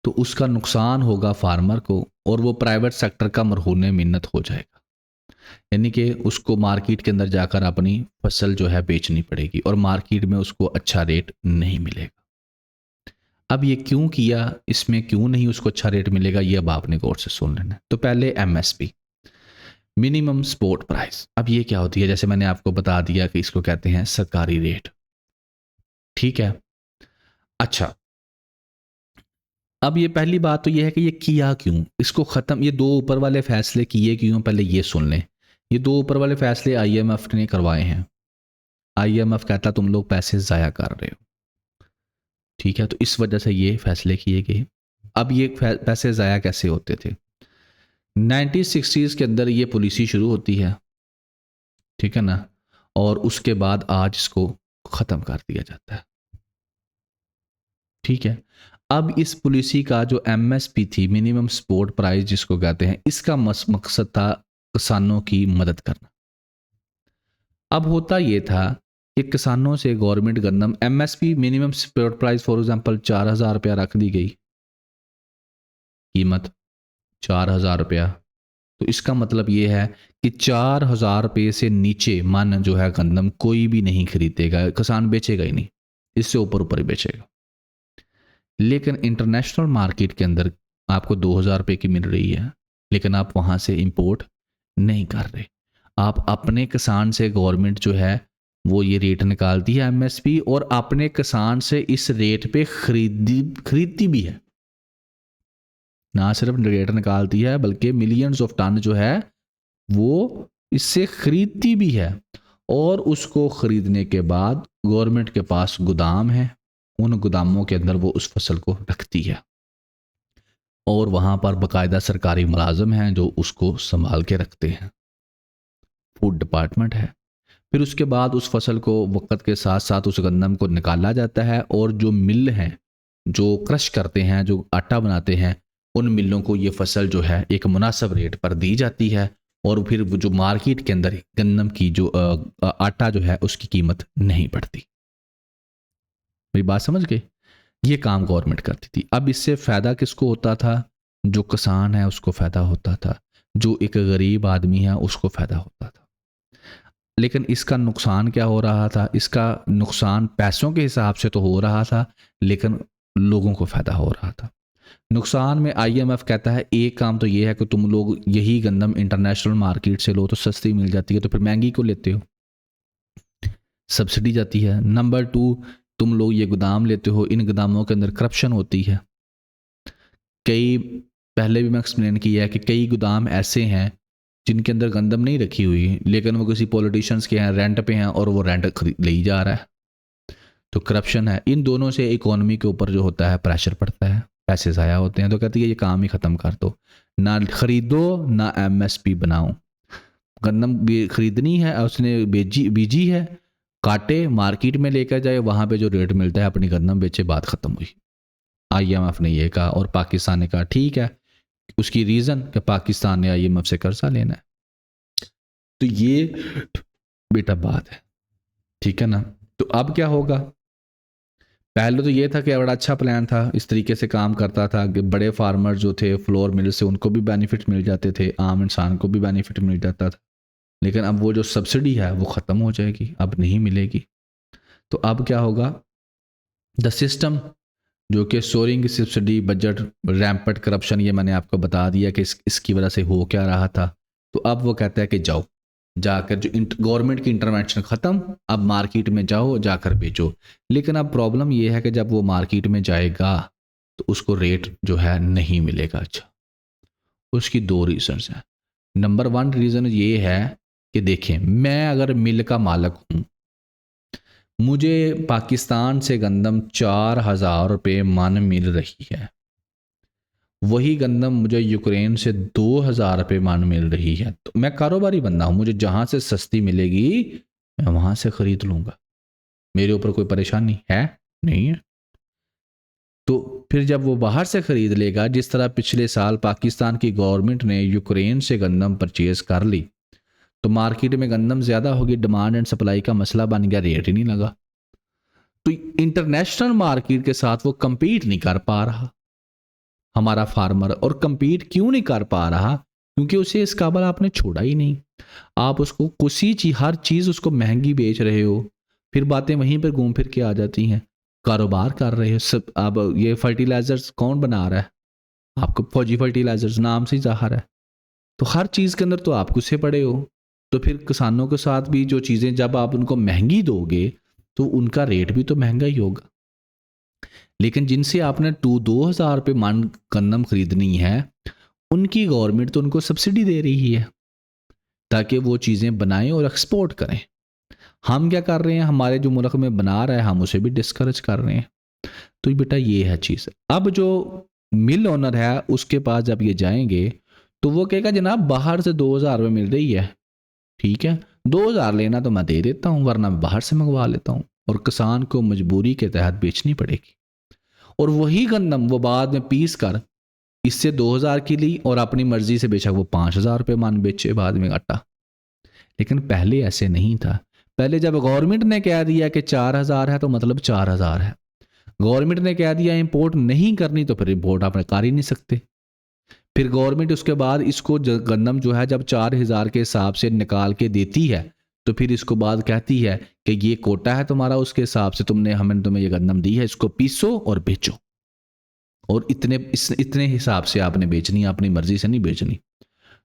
तो उसका नुकसान होगा फार्मर को, और वो प्राइवेट सेक्टर का मरहून मिन्नत हो जाएगा। यानी कि उसको मार्केट के अंदर जाकर अपनी फसल जो है बेचनी पड़ेगी, और मार्केट में उसको अच्छा रेट नहीं मिलेगा। अब ये क्यों किया, इसमें क्यों नहीं उसको अच्छा रेट मिलेगा, ये अब आपने गौर से सुन लेना है। तो पहले एमएसपी, मिनिमम सपोर्ट प्राइस। अब ये क्या होती है, जैसे मैंने आपको बता दिया कि इसको कहते हैं सरकारी रेट। ठीक है, अच्छा, अब ये पहली बात तो ये है कि ये किया क्यों, इसको ख़त्म, ये दो ऊपर वाले फैसले किए क्यों, पहले ये सुन लें। ये दो ऊपर वाले फैसले आईएमएफ ने करवाए हैं। आईएमएफ कहता तुम लोग पैसे ज़ाया कर रहे हो, ठीक है, तो इस वजह से ये फैसले किए गए। अब ये पैसे ज़ाया कैसे होते थे? 1960s के अंदर ये पॉलिसी शुरू होती है, ठीक है ना, और उसके बाद आज इसको ख़त्म कर दिया जाता है। ठीक है, अब इस पॉलिसी का जो एमएसपी थी, मिनिमम सपोर्ट प्राइस जिसको कहते हैं, इसका मकसद था किसानों की मदद करना। अब होता ये था कि किसानों से गवर्नमेंट गंदम, MSP minimum support price for example 4,000 रुपया रख दी गई कीमत, 4,000 रुपया। तो इसका मतलब ये है कि 4,000 रुपये से नीचे मन जो है गंदम कोई भी नहीं खरीदेगा, किसान बेचेगा ही नहीं, इससे ऊपर ऊपर ही बेचेगा। लेकिन इंटरनेशनल मार्केट के अंदर आपको 2,000 रुपये की मिल रही है, लेकिन आप वहाँ से इंपोर्ट नहीं कर रहे। आप अपने किसान से, गवर्नमेंट जो है वो ये रेट निकालती है एमएसपी, और अपने किसान से इस रेट पे खरीदती भी है। ना सिर्फ रेट निकालती है बल्कि मिलियंस ऑफ टन जो है वो इससे खरीदती भी है, और उसको खरीदने के बाद गवर्नमेंट के पास गोदाम है, उन गोदामों के अंदर वो उस फसल को रखती है, और वहाँ पर बाकायदा सरकारी मुलाजिम हैं जो उसको संभाल के रखते हैं, फूड डिपार्टमेंट है। फिर उसके बाद उस फसल को वक्त के साथ साथ उस गंदम को निकाला जाता है, और जो मिल हैं जो क्रश करते हैं, जो आटा बनाते हैं, उन मिलों को ये फसल जो है एक मुनासिब रेट पर दी जाती है, और फिर वो जो मार्केट के अंदर गंदम की जो आटा जो है उसकी कीमत नहीं बढ़ती। मेरी बात समझ गए? ये काम गवर्नमेंट करती थी। अब इससे फ़ायदा किसको होता था? जो किसान है उसको फ़ायदा होता था, जो एक गरीब आदमी है उसको फ़ायदा होता था। लेकिन इसका नुकसान क्या हो रहा था? इसका नुकसान पैसों के हिसाब से तो हो रहा था, लेकिन लोगों को फ़ायदा हो रहा था। नुकसान में आईएमएफ कहता है एक काम तो ये है कि तुम लोग यही गंदम इंटरनेशनल मार्केट से लो तो सस्ती मिल जाती है, तो फिर महंगी को लेते हो, सब्सिडी जाती है। नंबर 2, तुम लोग ये गोदाम लेते हो, इन गोदामों के अंदर करप्शन होती है, कई पहले भी मैं एक्सप्लेन किया है कि कई गोदाम ऐसे हैं जिनके अंदर गंदम नहीं रखी हुई, लेकिन वो किसी पॉलिटिशियंस के हैं, रेंट पे हैं और वो रेंट खरीद ले ही जा रहा है। तो करप्शन है। इन दोनों से इकोनॉमी के ऊपर जो होता है प्रेशर पड़ता है, पैसे ज़ाया होते हैं। तो कहती है ये काम ही ख़त्म कर दो, ना खरीदो ना एमएसपी बनाओ। गंदम खरीदनी है, उसने बीजी है, काटे, मार्केट में लेकर जाए, वहाँ पे जो रेट मिलता है अपनी गंदम बेचे, बात ख़त्म हुई। आईएमएफ ने ये कहा और पाकिस्तान ने कहा ठीक है, उसकी रीज़न कि पाकिस्तान ने आईएमएफ से कर्जा लेना है। तो ये बेटा बात है, ठीक है ना। तो अब क्या होगा, पहले तो ये था कि बड़ा अच्छा प्लान था, इस तरीके से काम करता था कि बड़े फार्मर जो थे फ्लोर मिल से उनको भी बेनिफिट मिल जाते थे, आम इंसान को भी बेनिफिट मिल जाता था। लेकिन अब वो जो सब्सिडी है वो ख़त्म हो जाएगी, अब नहीं मिलेगी। तो अब क्या होगा, द सिस्टम जो कि souring subsidy, budget, rampant corruption, ये मैंने आपको बता दिया कि इसकी वजह से हो क्या रहा था। तो अब वो कहता है कि जाओ जाकर जो गवर्नमेंट की इंटरवेंशन ख़त्म, अब मार्केट में जाओ, जाकर बेचो। लेकिन अब प्रॉब्लम ये है कि जब वो मार्केट में जाएगा तो उसको रेट जो है नहीं मिलेगा अच्छा। उसकी दो रीजंस हैं। नंबर वन रीज़न ये है कि देखें, मैं अगर मिल का मालिक हूँ, मुझे पाकिस्तान से गंदम 4,000 रुपये मन मिल रही है, वही गंदम मुझे यूक्रेन से 2,000 रुपये मन मिल रही है। तो मैं कारोबारी बंदा हूँ, मुझे जहाँ से सस्ती मिलेगी मैं वहाँ से ख़रीद लूँगा, मेरे ऊपर कोई परेशानी है नहीं है। तो फिर जब वो बाहर से ख़रीद लेगा, जिस तरह पिछले साल पाकिस्तान की गवर्नमेंट ने यूक्रेन से गंदम परचेज़ कर ली, तो मार्केट में गंदम ज़्यादा होगी, डिमांड एंड सप्लाई का मसला बन गया, रेट ही नहीं लगा। तो इंटरनेशनल मार्केट के साथ वो कंपीट नहीं कर पा रहा हमारा फार्मर। और कंपीट क्यों नहीं कर पा रहा, क्योंकि उसे इस काबल आपने छोड़ा ही नहीं। आप उसको किसी चीज, हर चीज़ उसको महंगी बेच रहे हो, फिर बातें वहीं पर घूम फिर के आ जाती हैं। कारोबार कर रहे हो सब। अब ये फर्टिलाइजर्स कौन बना रहा है, आपको फौजी फर्टिलाइजर्स नाम से जाहिर है। तो हर चीज़ के अंदर तो आप गुस्से पड़े हो। तो फिर किसानों के साथ भी जो चीज़ें जब आप उनको महंगी दोगे तो उनका रेट भी तो महंगा ही होगा। लेकिन जिनसे आपने 2,000 रुपये मन गंदम खरीदनी है, उनकी गवर्नमेंट तो उनको सब्सिडी दे रही है ताकि वो चीज़ें बनाएं और एक्सपोर्ट करें। हम क्या कर रहे हैं, हमारे जो मुल्क में बना रहा है हम उसे भी डिस्करेज कर रहे हैं। तो बेटा ये है चीज़। अब जो मिल ओनर है उसके पास जब ये जाएंगे तो वो कहेगा जनाब बाहर से 2,000 रुपये मिल रही है, ठीक है, 2,000 लेना तो मैं दे देता हूँ, वरना मैं बाहर से मंगवा लेता हूँ। और किसान को मजबूरी के तहत बेचनी पड़ेगी। और वही गंदम वो बाद में पीस कर इससे 2,000 की ली और अपनी मर्जी से बेचा, वो 5,000 रुपये मान बेचे बाद में आटा। लेकिन पहले ऐसे नहीं था। पहले जब गवर्नमेंट ने कह दिया कि 4,000 है तो मतलब 4,000 है। गवर्नमेंट ने कह दिया इंपोर्ट नहीं करनी तो फिर इंपोर्ट आप कर ही नहीं सकते। फिर गवर्नमेंट उसके बाद इसको गंदम जो है जब 4,000 के हिसाब से निकाल के देती है तो फिर इसको बाद कहती है कि ये कोटा है तुम्हारा, उसके हिसाब से हमने तुम्हें ये गंदम दी है, इसको पीसो और बेचो। और इतने हिसाब से आपने बेचनी, अपनी मर्जी से नहीं बेचनी।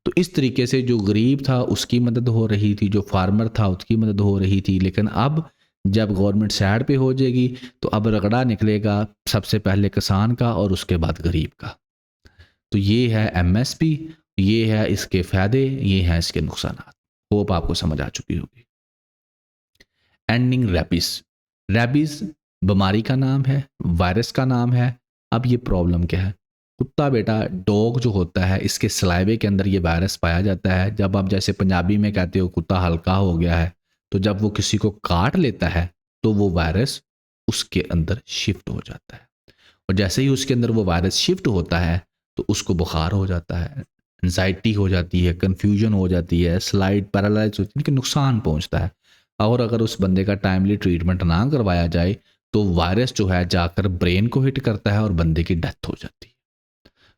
तो इस तरीके से जो गरीब था उसकी मदद हो रही थी, जो फार्मर था उसकी मदद हो रही थी। लेकिन अब जब गवर्नमेंट साइड पे हो जाएगी तो अब रगड़ा निकलेगा सबसे पहले किसान का और उसके बाद गरीब का। तो ये है एमएसपी, ये है इसके फायदे, ये है इसके नुकसान। होप आपको समझ आ चुकी होगी। Ending rabies. रैबिस बीमारी का नाम है, वायरस का नाम है। अब ये प्रॉब्लम क्या है, कुत्ता बेटा, डॉग जो होता है इसके सलाइवे के अंदर ये वायरस पाया जाता है। जब आप जैसे पंजाबी में कहते हो कुत्ता हल्का हो गया है, तो जब वो किसी को काट लेता है तो वो वायरस उसके अंदर शिफ्ट हो जाता है। और जैसे ही उसके अंदर वो वायरस शिफ्ट होता है तो उसको बुखार हो जाता है, एंजाइटी हो जाती है, कन्फ्यूजन हो जाती है, स्लाइड पैरालाइज होती है, नुकसान पहुंचता है। और अगर उस बंदे का टाइमली ट्रीटमेंट ना करवाया जाए तो वायरस जो है जाकर ब्रेन को हिट करता है और बंदे की डेथ हो जाती है।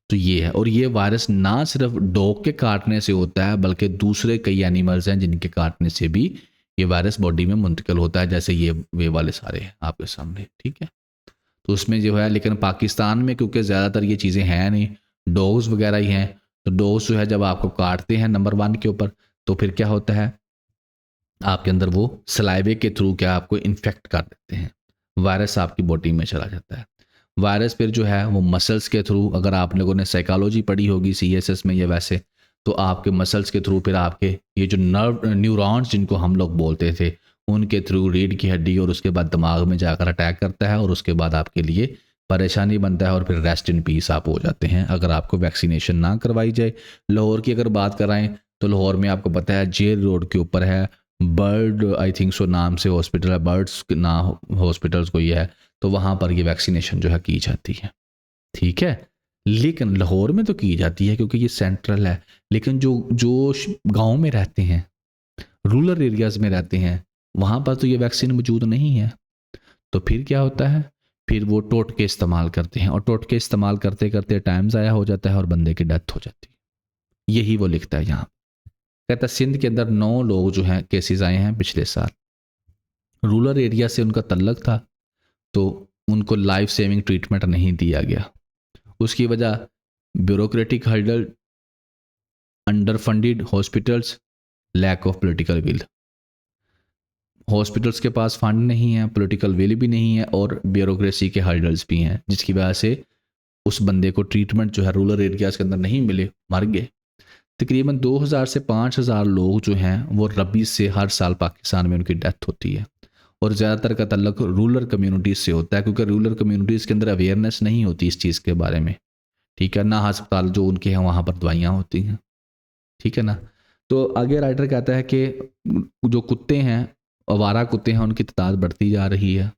तो ये है। और ये वायरस ना सिर्फ डॉग के काटने से होता है बल्कि दूसरे कई एनिमल्स हैं जिनके काटने से भी ये वायरस बॉडी में मुंतकिल होता है, जैसे ये वे वाले सारे हैं आपके सामने, ठीक है। तो उसमें जो है, लेकिन पाकिस्तान में क्योंकि ज़्यादातर ये चीज़ें हैं नहीं, डॉग्स वगैरह ही हैं, तो डॉग्स जो है जब आपको काटते हैं नंबर 1 के ऊपर, तो फिर क्या होता है आपके अंदर वो सलाइवे के थ्रू क्या आपको इन्फेक्ट कर देते हैं, वायरस आपकी बॉडी में चला जाता है। वायरस फिर जो है वो मसल्स के थ्रू, अगर आप लोगों ने साइकोलॉजी पढ़ी होगी CSS में या वैसे, तो आपके मसल्स के थ्रू फिर आपके ये जो न्यूरॉन्स जिनको हम लोग बोलते थे, उनके थ्रू रीढ़ की हड्डी और उसके बाद दिमाग में जाकर अटैक करता है और उसके बाद आपके लिए परेशानी बनता है और फिर रेस्ट इन पीस आप हो जाते हैं अगर आपको वैक्सीनेशन ना करवाई जाए। लाहौर की अगर बात कराएं तो लाहौर में आपको पता है जेल रोड के ऊपर है बर्ड, आई थिंक सो नाम से हॉस्पिटल है, बर्ड्स ना हॉस्पिटल्स कोई है, तो वहाँ पर ये वैक्सीनेशन जो है की जाती है। ठीक है, लेकिन लाहौर में तो की जाती है क्योंकि ये सेंट्रल है, लेकिन जो जो गांव में रहते हैं, रूरल एरियाज में रहते हैं, वहाँ पर तो ये वैक्सीन मौजूद नहीं है। तो फिर क्या होता है, फिर वो टोटके इस्तेमाल करते हैं और टोटके इस्तेमाल करते करते टाइम ज़ाया हो जाता है और बंदे की डेथ हो जाती है। यही वो लिखता है यहाँ। कहता है सिंध के अंदर 9 लोग जो हैं केसेस आए हैं पिछले साल, रूरल एरिया से उनका तल्लक था, तो उनको लाइफ सेविंग ट्रीटमेंट नहीं दिया गया। उसकी वजह bureaucratic hurdle, under funded hospitals, lack of political will. Hospitals के पास फंड नहीं है, पॉलिटिकल विल भी नहीं है और ब्यूरोक्रेसी के हर्डल्स भी हैं, जिसकी वजह से उस बंदे को ट्रीटमेंट जो है रूरल एरियाज के अंदर नहीं मिले, मर गए। तकरीबन 2000 से 5000 लोग जो हैं वो रबी से हर साल पाकिस्तान में उनकी डेथ होती है और ज़्यादातर का तल्लक रूरल कम्युनिटीज़ से होता है क्योंकि रूरल कम्युनिटीज़ के अंदर अवेयरनेस नहीं होती इस चीज़ के बारे में। ठीक है ना, अस्पताल जो उनके हैं वहाँ पर दवाइयाँ होती हैं। ठीक है ना। तो आगे राइटर कहता है कि जो कुत्ते हैं, आवारा कुत्ते हैं, उनकी तादाद बढ़ती जा रही है,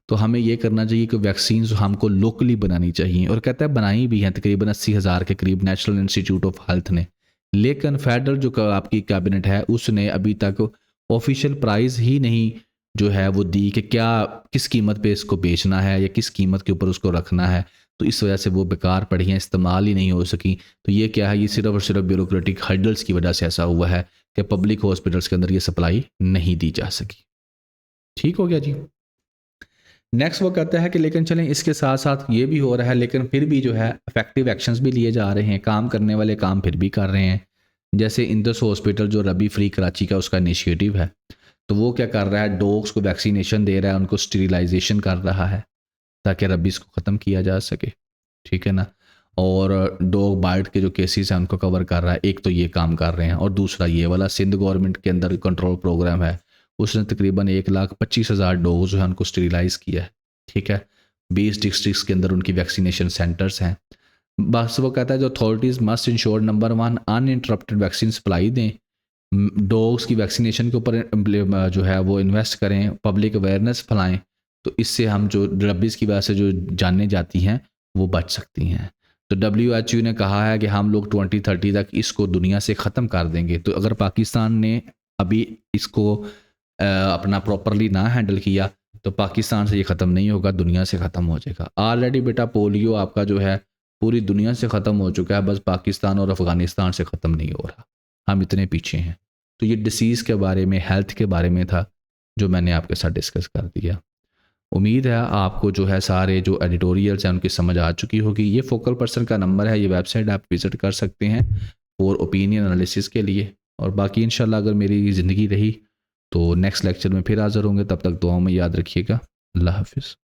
तो हमें ये करना चाहिए कि वैक्सीन हमको लोकली बनानी चाहिए। और कहता है बनाई भी हैं तकरीबन 80,000 के करीब नेशनल इंस्टीट्यूट ऑफ हेल्थ ने, लेकिन फेडरल जो आपकी कैबिनेट है उसने अभी तक ऑफिशियल प्राइस ही नहीं जो है वो दी कि क्या किस कीमत पे इसको बेचना है या किस कीमत के ऊपर उसको रखना है। तो इस वजह से वो बेकार पड़ी हैं, इस्तेमाल ही नहीं हो सकी। तो ये क्या है, ये सिर्फ और सिर्फ ब्यूरोक्रेटिक हर्डल्स की वजह से ऐसा हुआ है कि पब्लिक हॉस्पिटल्स के अंदर ये सप्लाई नहीं दी जा सकी। ठीक हो गया जी। नेक्स्ट वो कहता है कि लेकिन चलें इसके साथ साथ ये भी हो रहा है, लेकिन फिर भी जो है इफेक्टिव एक्शंस भी लिए जा रहे हैं, काम करने वाले काम फिर भी कर रहे हैं। जैसे इंदस हॉस्पिटल जो रबी फ्री कराची का उसका इनिशिएटिव है, तो वो क्या कर रहा है, डॉग्स को वैक्सीनेशन दे रहा है, उनको स्टेरिलाइजेशन कर रहा है ताकि रबीज़ को ख़त्म किया जा सके। ठीक है ना। और डॉग बाइट के जो केसेस हैं उनको कवर कर रहा है। एक तो ये काम कर रहे हैं और दूसरा ये वाला सिंध गवर्नमेंट के अंदर कंट्रोल प्रोग्राम है, उसने तकरीबन 1,25,000 डॉग जो है उनको स्टेरिलाइज किया है। ठीक है, 20 डिस्ट्रिक्ट्स के अंदर उनकी वैक्सीनेशन सेंटर्स हैं। बस वो कहता है जो authorities must ensure number 1 uninterrupted vaccine supply दें, डॉग्स की वैक्सीनेशन के ऊपर जो है वो इन्वेस्ट करें, पब्लिक अवेयरनेस फैलाएं, तो इससे हम जो रबीज़ की वजह से जो जाने जाती हैं वो बच सकती हैं। तो WHO ने कहा है कि हम लोग 2030 तक इसको दुनिया से ख़त्म कर देंगे। तो अगर पाकिस्तान ने अभी इसको अपना प्रॉपरली ना हैंडल किया तो पाकिस्तान से ये ख़त्म नहीं होगा, दुनिया से ख़त्म हो जाएगा। ऑलरेडी बेटा पोलियो आपका जो है पूरी दुनिया से ख़त्म हो चुका है, बस पाकिस्तान और अफ़गानिस्तान से ख़त्म नहीं हो रहा, हम इतने पीछे हैं। तो ये डिसीज़ के बारे में, हेल्थ के बारे में था जो मैंने आपके साथ डिस्कस कर दिया। उम्मीद है आपको जो है सारे जो एडिटोरियल्स हैं उनकी समझ आ चुकी होगी। ये फोकल पर्सन का नंबर है, ये वेबसाइट आप विज़िट कर सकते हैं और ओपिनियन एनालिसिस के लिए। और बाकी इंशाल्लाह अगर मेरी ज़िंदगी रही तो नेक्स्ट लेक्चर में फिर हाज़िर होंगे, तब तक दुआओं में याद रखिएगा। अल्लाह हाफ़िज़।